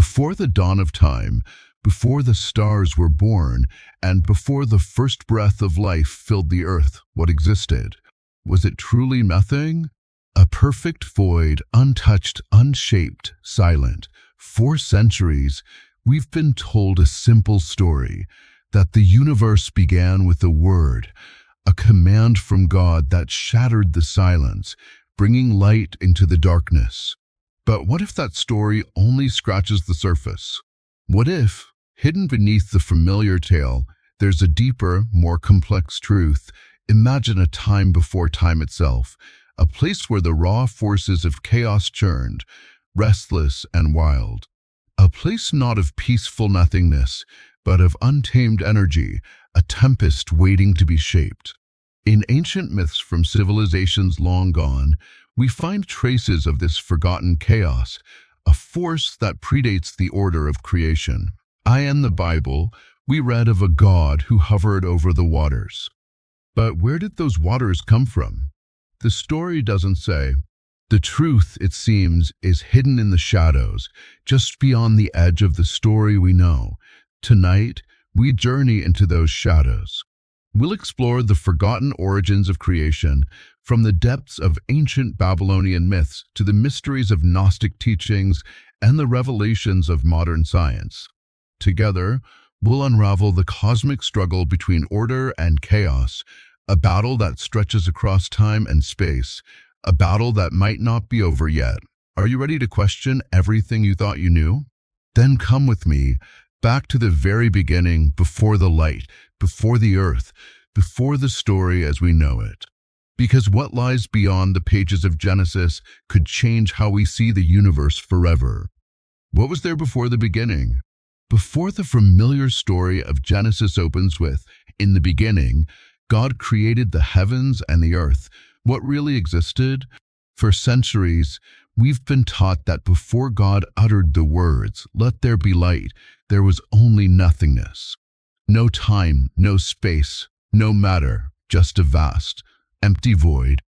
Before the dawn of time, before the stars were born, and before the first breath of life filled the earth, what existed? Was it truly nothing? A perfect void, untouched, unshaped, silent. For centuries, we've been told a simple story, that the universe began with a word, a command from God that shattered the silence, bringing light into the darkness. But what if that story only scratches the surface? What if, hidden beneath the familiar tale, there's a deeper, more complex truth? Imagine a time before time itself, a place where the raw forces of chaos churned, restless and wild. A place not of peaceful nothingness, but of untamed energy, a tempest waiting to be shaped. In ancient myths from civilizations long gone, we find traces of this forgotten chaos, a force that predates the order of creation. In the Bible, we read of a God who hovered over the waters. But where did those waters come from? The story doesn't say. The truth, it seems, is hidden in the shadows, just beyond the edge of the story we know. Tonight, we journey into those shadows. We'll explore the forgotten origins of creation, from the depths of ancient Babylonian myths to the mysteries of Gnostic teachings and the revelations of modern science. Together, we'll unravel the cosmic struggle between order and chaos, a battle that stretches across time and space, a battle that might not be over yet. Are you ready to question everything you thought you knew? Then come with me, back to the very beginning, before the light, before the earth, before the story as we know it. Because what lies beyond the pages of Genesis could change how we see the universe forever. What was there before the beginning? Before the familiar story of Genesis opens with, "In the beginning, God created the heavens and the earth," what really existed? For centuries, we've been taught that before God uttered the words, "Let there be light," there was only nothingness. No time, no space, no matter, just a vast, empty void.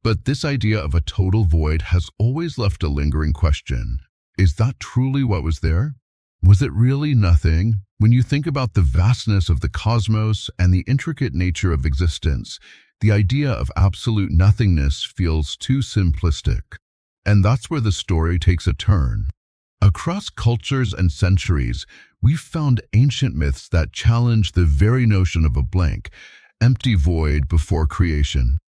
But this idea of a total void has always left a lingering question. Is that truly what was there? Was it really nothing? When you think about the vastness of the cosmos and the intricate nature of existence, the idea of absolute nothingness feels too simplistic. And that's where the story takes a turn. Across cultures and centuries, we've found ancient myths that challenge the very notion of a blank, empty void before creation.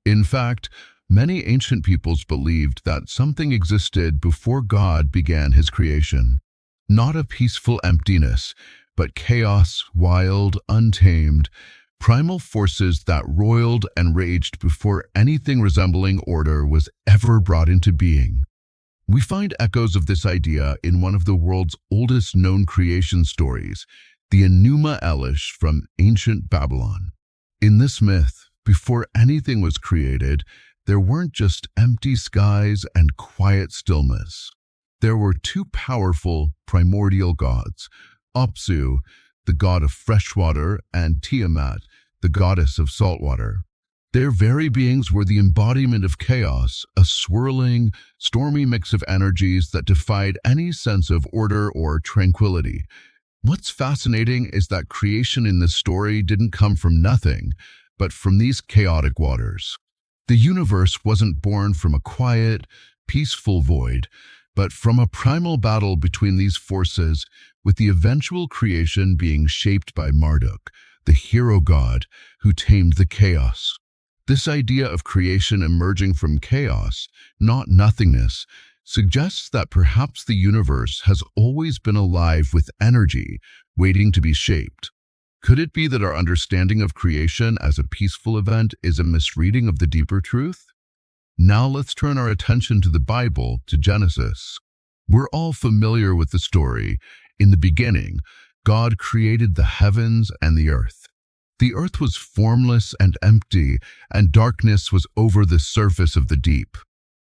In fact, many ancient peoples believed that something existed before God began his creation. Not a peaceful emptiness, but chaos, wild, untamed, primal forces that roiled and raged before anything resembling order was ever brought into being. We find echoes of this idea in one of the world's oldest known creation stories, the Enuma Elish from ancient Babylon. In this myth, before anything was created, there weren't just empty skies and quiet stillness. There were two powerful primordial gods, Apsu, the god of fresh water, and Tiamat, the goddess of salt water. Their very beings were the embodiment of chaos, a swirling, stormy mix of energies that defied any sense of order or tranquility. What's fascinating is that creation in this story didn't come from nothing, but from these chaotic waters. The universe wasn't born from a quiet, peaceful void, but from a primal battle between these forces, with the eventual creation being shaped by Marduk, the hero god who tamed the chaos. This idea of creation emerging from chaos, not nothingness, suggests that perhaps the universe has always been alive with energy, waiting to be shaped. Could it be that our understanding of creation as a peaceful event is a misreading of the deeper truth? Now let's turn our attention to the Bible, to Genesis. We're all familiar with the story. In the beginning, God created the heavens and the earth. The earth was formless and empty, and darkness was over the surface of the deep.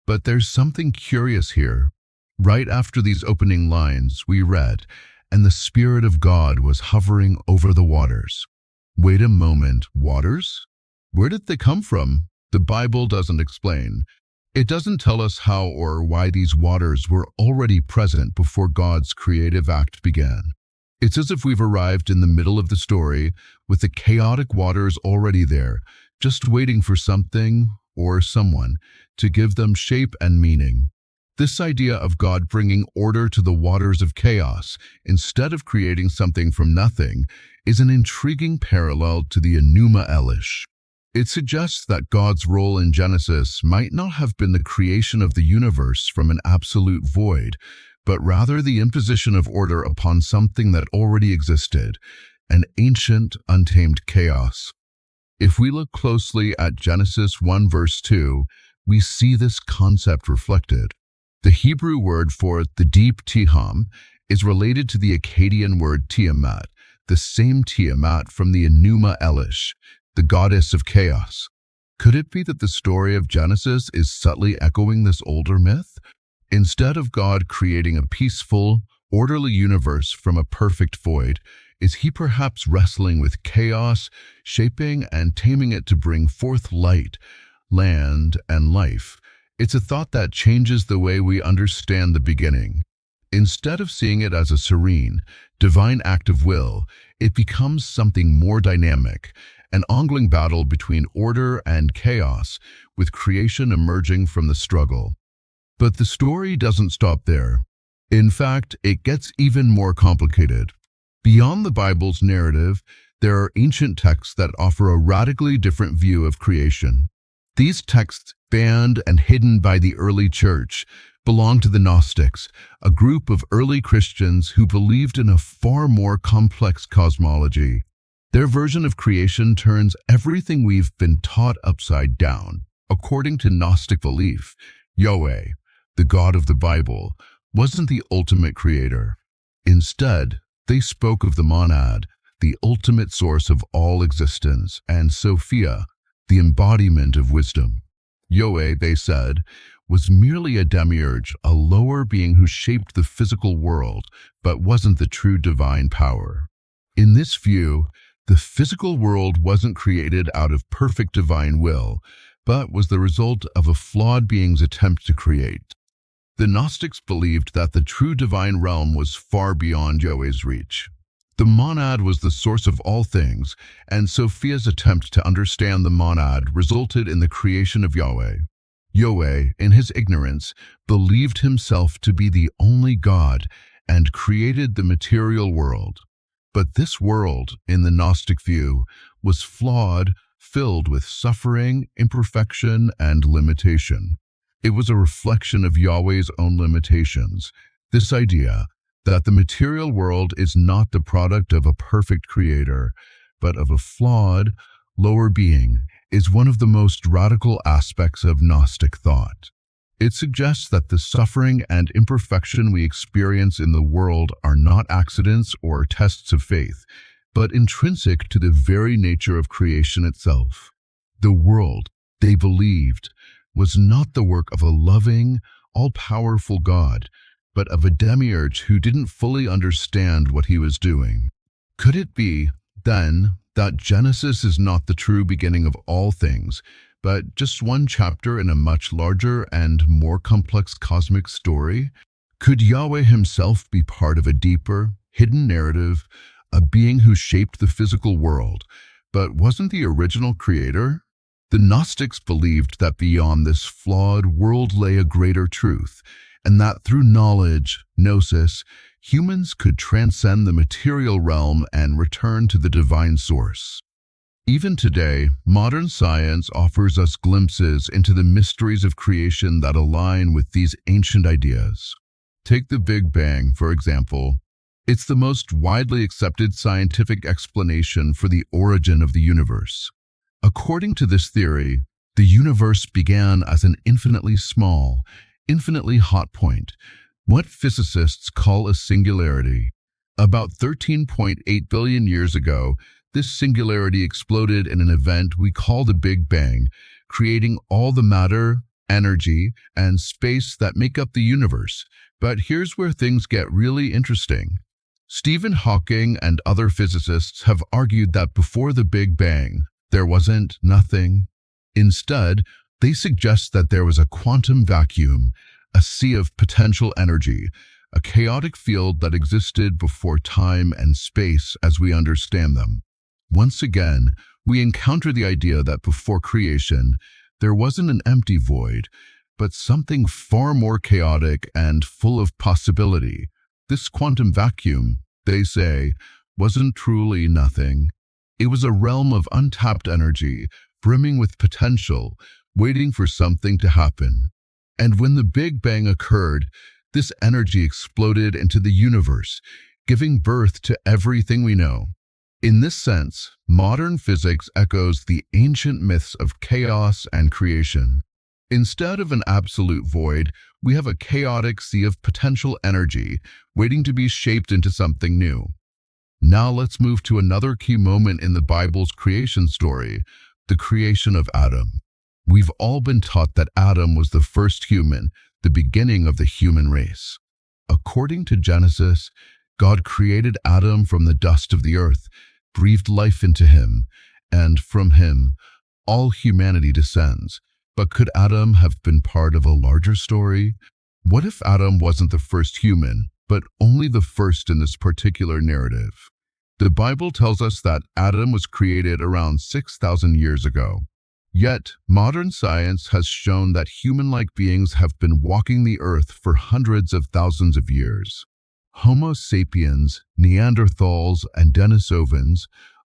But there's something curious here. Right after these opening lines, we read, "And the Spirit of God was hovering over the waters." Wait a moment, waters? Where did they come from? The Bible doesn't explain. It doesn't tell us how or why these waters were already present before God's creative act began. It's as if we've arrived in the middle of the story with the chaotic waters already there, just waiting for something or someone to give them shape and meaning. This idea of God bringing order to the waters of chaos instead of creating something from nothing is an intriguing parallel to the Enuma Elish. It suggests that God's role in Genesis might not have been the creation of the universe from an absolute void, but rather the imposition of order upon something that already existed, an ancient, untamed chaos. If we look closely at Genesis 1 verse 2, we see this concept reflected. The Hebrew word for the deep Tiham is related to the Akkadian word Tiamat, the same Tiamat from the Enuma Elish, the goddess of chaos. Could it be that the story of Genesis is subtly echoing this older myth? Instead of God creating a peaceful, orderly universe from a perfect void, is he perhaps wrestling with chaos, shaping and taming it to bring forth light, land, and life? It's a thought that changes the way we understand the beginning. Instead of seeing it as a serene, divine act of will, it becomes something more dynamic, an ongoing battle between order and chaos, with creation emerging from the struggle. But the story doesn't stop there. In fact, it gets even more complicated. Beyond the Bible's narrative, there are ancient texts that offer a radically different view of creation. These texts, banned and hidden by the early church, belong to the Gnostics, a group of early Christians who believed in a far more complex cosmology. Their version of creation turns everything we've been taught upside down. According to Gnostic belief, Yahweh, the God of the Bible, wasn't the ultimate creator. Instead, they spoke of the monad, the ultimate source of all existence, and Sophia, the embodiment of wisdom. Yahweh, they said, was merely a demiurge, a lower being who shaped the physical world, but wasn't the true divine power. In this view, the physical world wasn't created out of perfect divine will, but was the result of a flawed being's attempt to create. The Gnostics believed that the true divine realm was far beyond Yahweh's reach. The monad was the source of all things, and Sophia's attempt to understand the monad resulted in the creation of Yahweh. Yahweh, in his ignorance, believed himself to be the only God and created the material world. But this world, in the Gnostic view, was flawed, filled with suffering, imperfection, and limitation. It was a reflection of Yahweh's own limitations. This idea that the material world is not the product of a perfect creator, but of a flawed, lower being, is one of the most radical aspects of Gnostic thought. It suggests that the suffering and imperfection we experience in the world are not accidents or tests of faith, but intrinsic to the very nature of creation itself. The world, they believed, was not the work of a loving, all-powerful God, but of a demiurge who didn't fully understand what he was doing. Could it be, then, that Genesis is not the true beginning of all things, but just one chapter in a much larger and more complex cosmic story? Could Yahweh himself be part of a deeper, hidden narrative, a being who shaped the physical world, but wasn't the original creator? The Gnostics believed that beyond this flawed world lay a greater truth, and that through knowledge, gnosis, humans could transcend the material realm and return to the divine source. Even today, modern science offers us glimpses into the mysteries of creation that align with these ancient ideas. Take the Big Bang, for example. It's the most widely accepted scientific explanation for the origin of the universe. According to this theory, the universe began as an infinitely small, infinitely hot point, what physicists call a singularity. About 13.8 billion years ago, this singularity exploded in an event we call the Big Bang, creating all the matter, energy, and space that make up the universe. But here's where things get really interesting. Stephen Hawking and other physicists have argued that before the Big Bang, there wasn't nothing. Instead, They suggest that there was a quantum vacuum, a sea of potential energy, a chaotic field that existed before time and space as we understand them. Once again, we encounter the idea that before creation, there wasn't an empty void, but something far more chaotic and full of possibility. This quantum vacuum, they say, wasn't truly nothing. It was a realm of untapped energy, brimming with potential, waiting for something to happen. And when the Big Bang occurred, this energy exploded into the universe, giving birth to everything we know. In this sense, modern physics echoes the ancient myths of chaos and creation. Instead of an absolute void, we have a chaotic sea of potential energy waiting to be shaped into something new. Now let's move to another key moment in the Bible's creation story, the creation of Adam. We've all been taught that Adam was the first human, the beginning of the human race. According to Genesis, God created Adam from the dust of the earth, breathed life into him, and from him, all humanity descends. But could Adam have been part of a larger story? What if Adam wasn't the first human, but only the first in this particular narrative? The Bible tells us that Adam was created around 6,000 years ago. Yet, modern science has shown that human-like beings have been walking the earth for hundreds of thousands of years. Homo sapiens, Neanderthals, and Denisovans,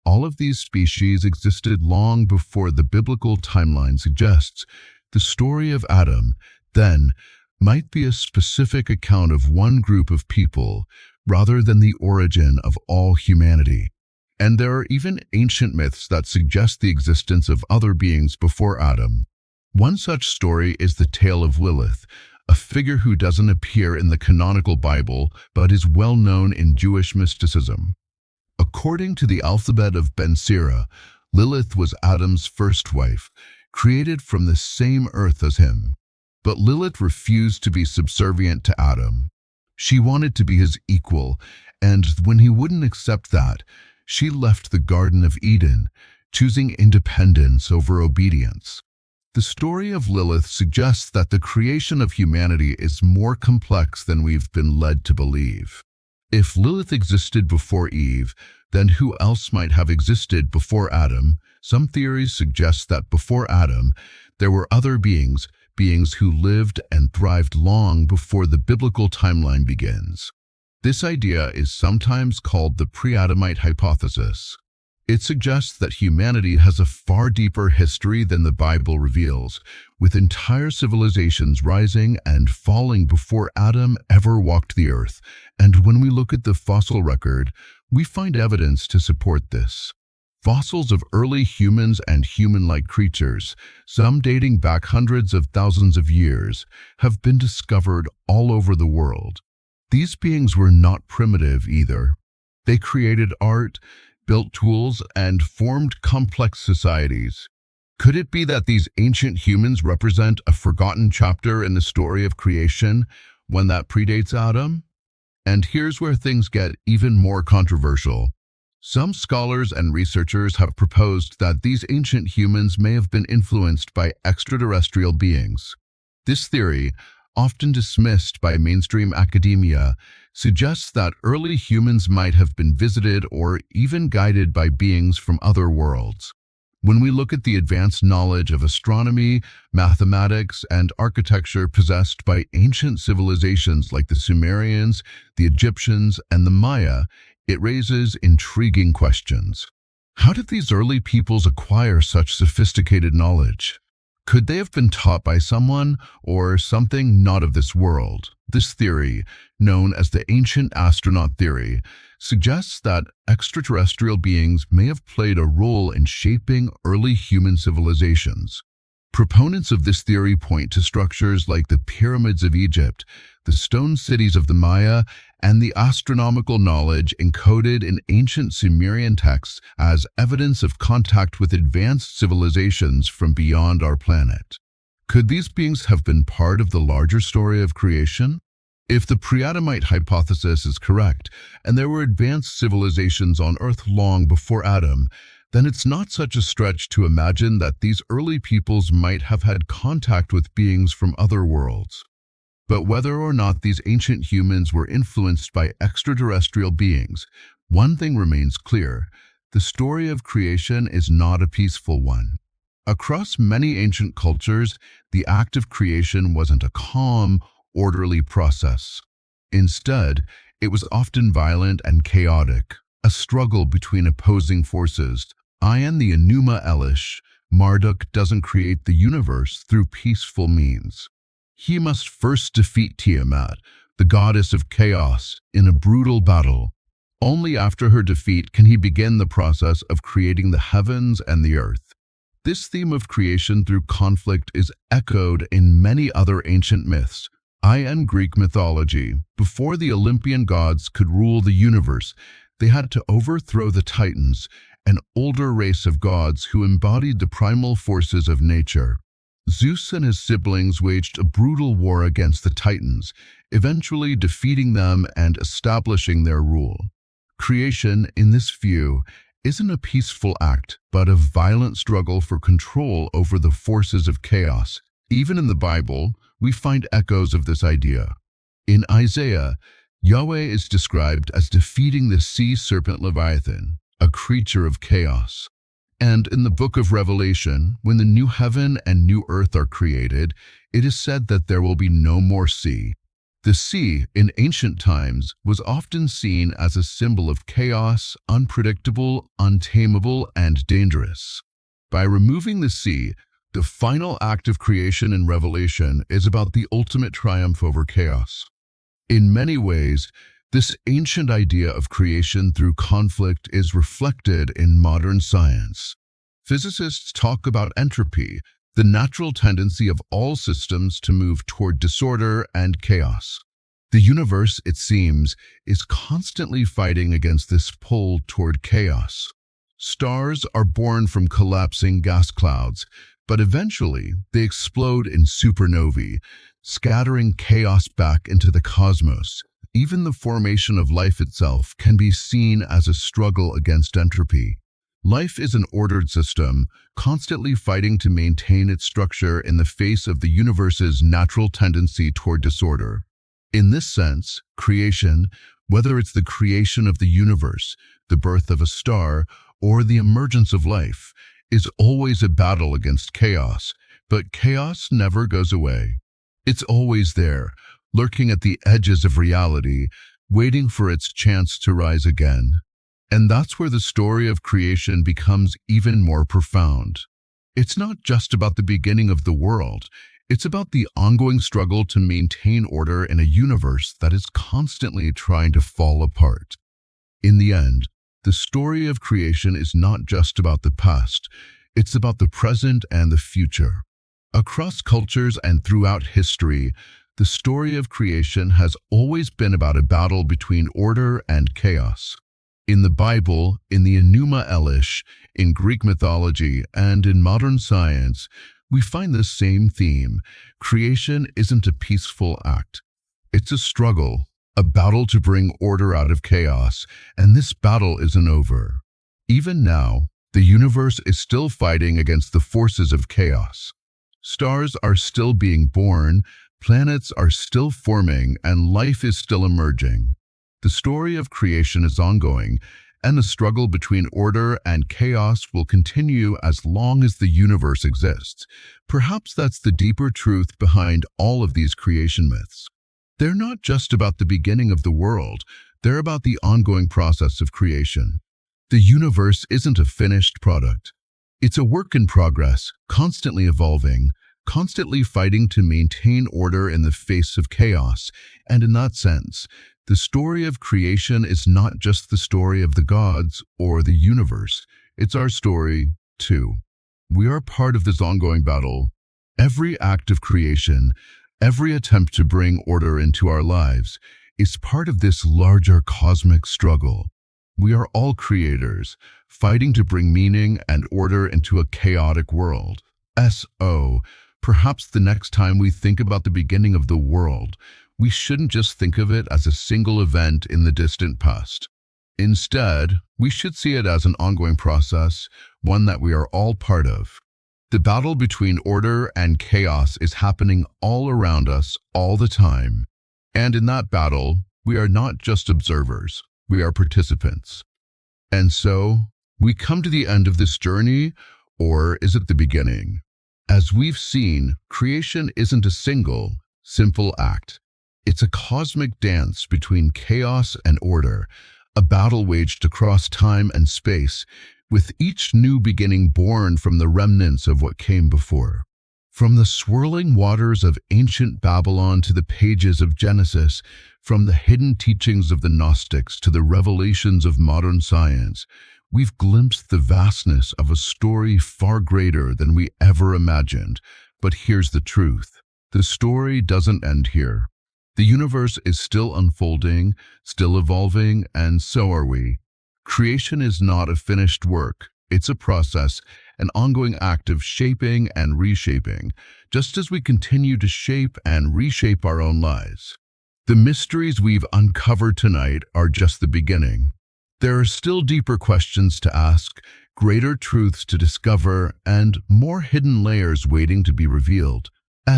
all of these species existed long before the biblical timeline suggests. The story of Adam, then, might be a specific account of one group of people, rather than the origin of all humanity. And there are even ancient myths that suggest the existence of other beings before Adam. One such story is the tale of Lilith, a figure who doesn't appear in the canonical Bible but is well known in Jewish mysticism. According to the alphabet of Ben Sira, Lilith was Adam's first wife, created from the same earth as him. But Lilith refused to be subservient to Adam. She wanted to be his equal, and when he wouldn't accept that, she left the Garden of Eden, choosing independence over obedience. The story of Lilith suggests that the creation of humanity is more complex than we've been led to believe. If Lilith existed before Eve, then who else might have existed before Adam? Some theories suggest that before Adam, there were other beings who lived and thrived long before the biblical timeline begins. This idea is sometimes called the pre-Adamite hypothesis. It suggests that humanity has a far deeper history than the Bible reveals, with entire civilizations rising and falling before Adam ever walked the earth. And when we look at the fossil record, we find evidence to support this. Fossils of early humans and human-like creatures, some dating back hundreds of thousands of years, have been discovered all over the world. These beings were not primitive either. They created art, built tools, and formed complex societies. Could it be that these ancient humans represent a forgotten chapter in the story of creation, one that predates Adam? And here's where things get even more controversial. Some scholars and researchers have proposed that these ancient humans may have been influenced by extraterrestrial beings. This theory, often dismissed by mainstream academia, suggests that early humans might have been visited or even guided by beings from other worlds. When we look at the advanced knowledge of astronomy, mathematics, and architecture possessed by ancient civilizations like the Sumerians, the Egyptians, and the Maya, it raises intriguing questions. How did these early peoples acquire such sophisticated knowledge? Could they have been taught by someone or something not of this world? This theory, known as the ancient astronaut theory, suggests that extraterrestrial beings may have played a role in shaping early human civilizations. Proponents of this theory point to structures like the pyramids of Egypt, the stone cities of the Maya, and the astronomical knowledge encoded in ancient Sumerian texts as evidence of contact with advanced civilizations from beyond our planet. Could these beings have been part of the larger story of creation? If the pre-Adamite hypothesis is correct, and there were advanced civilizations on Earth long before Adam, then it's not such a stretch to imagine that these early peoples might have had contact with beings from other worlds. But whether or not these ancient humans were influenced by extraterrestrial beings, one thing remains clear: the story of creation is not a peaceful one. Across many ancient cultures, the act of creation wasn't a calm, orderly process. Instead, it was often violent and chaotic, a struggle between opposing forces. In the Enuma Elish, Marduk doesn't create the universe through peaceful means. He must first defeat Tiamat, the goddess of chaos, in a brutal battle. Only after her defeat can he begin the process of creating the heavens and the earth. This theme of creation through conflict is echoed in many other ancient myths. In Greek mythology, before the Olympian gods could rule the universe, they had to overthrow the Titans, an older race of gods who embodied the primal forces of nature. Zeus and his siblings waged a brutal war against the Titans, eventually defeating them and establishing their rule. Creation, in this view, isn't a peaceful act, but a violent struggle for control over the forces of chaos. Even in the Bible, we find echoes of this idea. In Isaiah, Yahweh is described as defeating the sea serpent Leviathan, a creature of chaos. And in the book of Revelation, when the new heaven and new earth are created, it is said that there will be no more sea. The sea, in ancient times, was often seen as a symbol of chaos, unpredictable, untamable, and dangerous. By removing the sea, the final act of creation in Revelation is about the ultimate triumph over chaos. In many ways, this ancient idea of creation through conflict is reflected in modern science. Physicists talk about entropy, the natural tendency of all systems to move toward disorder and chaos. The universe, it seems, is constantly fighting against this pull toward chaos. Stars are born from collapsing gas clouds, but eventually they explode in supernovae, scattering chaos back into the cosmos. Even the formation of life itself can be seen as a struggle against entropy. Life is an ordered system, constantly fighting to maintain its structure in the face of the universe's natural tendency toward disorder. In this sense, creation, whether it's the creation of the universe, the birth of a star, or the emergence of life, is always a battle against chaos, but chaos never goes away. It's always there, lurking at the edges of reality, waiting for its chance to rise again. And that's where the story of creation becomes even more profound. It's not just about the beginning of the world. It's about the ongoing struggle to maintain order in a universe that is constantly trying to fall apart. In the end, the story of creation is not just about the past. It's about the present and the future. Across cultures and throughout history, the story of creation has always been about a battle between order and chaos. In the Bible, in the Enuma Elish, in Greek mythology, and in modern science, we find the same theme. Creation isn't a peaceful act. It's a struggle, a battle to bring order out of chaos, and this battle isn't over. Even now, the universe is still fighting against the forces of chaos. Stars are still being born, planets are still forming, and life is still emerging. The story of creation is ongoing, and the struggle between order and chaos will continue as long as the universe exists. Perhaps that's the deeper truth behind all of these creation myths. They're not just about the beginning of the world, they're about the ongoing process of creation. The universe isn't a finished product. It's a work in progress, constantly evolving, constantly fighting to maintain order in the face of chaos. And in that sense, the story of creation is not just the story of the gods or the universe. It's our story, too. We are part of this ongoing battle. Every act of creation, every attempt to bring order into our lives, is part of this larger cosmic struggle. We are all creators, fighting to bring meaning and order into a chaotic world. Perhaps the next time we think about the beginning of the world, we shouldn't just think of it as a single event in the distant past. Instead, we should see it as an ongoing process, one that we are all part of. The battle between order and chaos is happening all around us all the time. And in that battle, we are not just observers, we are participants. And so, we come to the end of this journey, or is it the beginning? As we've seen, creation isn't a single, simple act. It's a cosmic dance between chaos and order, a battle waged across time and space, with each new beginning born from the remnants of what came before. From the swirling waters of ancient Babylon to the pages of Genesis, from the hidden teachings of the Gnostics to the revelations of modern science, we've glimpsed the vastness of a story far greater than we ever imagined. But here's the truth. The story doesn't end here. The universe is still unfolding, still evolving, and so are we. Creation is not a finished work. It's a process, an ongoing act of shaping and reshaping, just as we continue to shape and reshape our own lives. The mysteries we've uncovered tonight are just the beginning. There are still deeper questions to ask, greater truths to discover, and more hidden layers waiting to be revealed.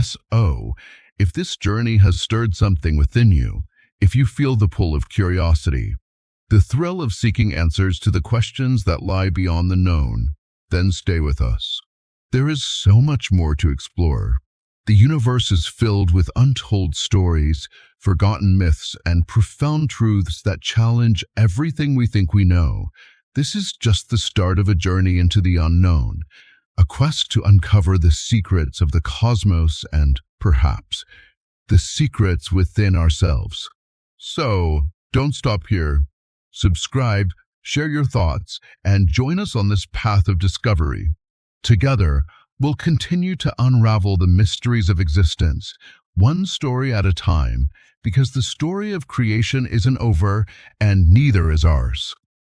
So, if this journey has stirred something within you, if you feel the pull of curiosity, the thrill of seeking answers to the questions that lie beyond the known, then stay with us. There is so much more to explore. The universe is filled with untold stories, forgotten myths, and profound truths that challenge everything we think we know. This is just the start of a journey into the unknown, a quest to uncover the secrets of the cosmos and, perhaps, the secrets within ourselves. So, don't stop here. Subscribe, share your thoughts, and join us on this path of discovery. Together, we'll continue to unravel the mysteries of existence, one story at a time, because the story of creation isn't over and neither is ours.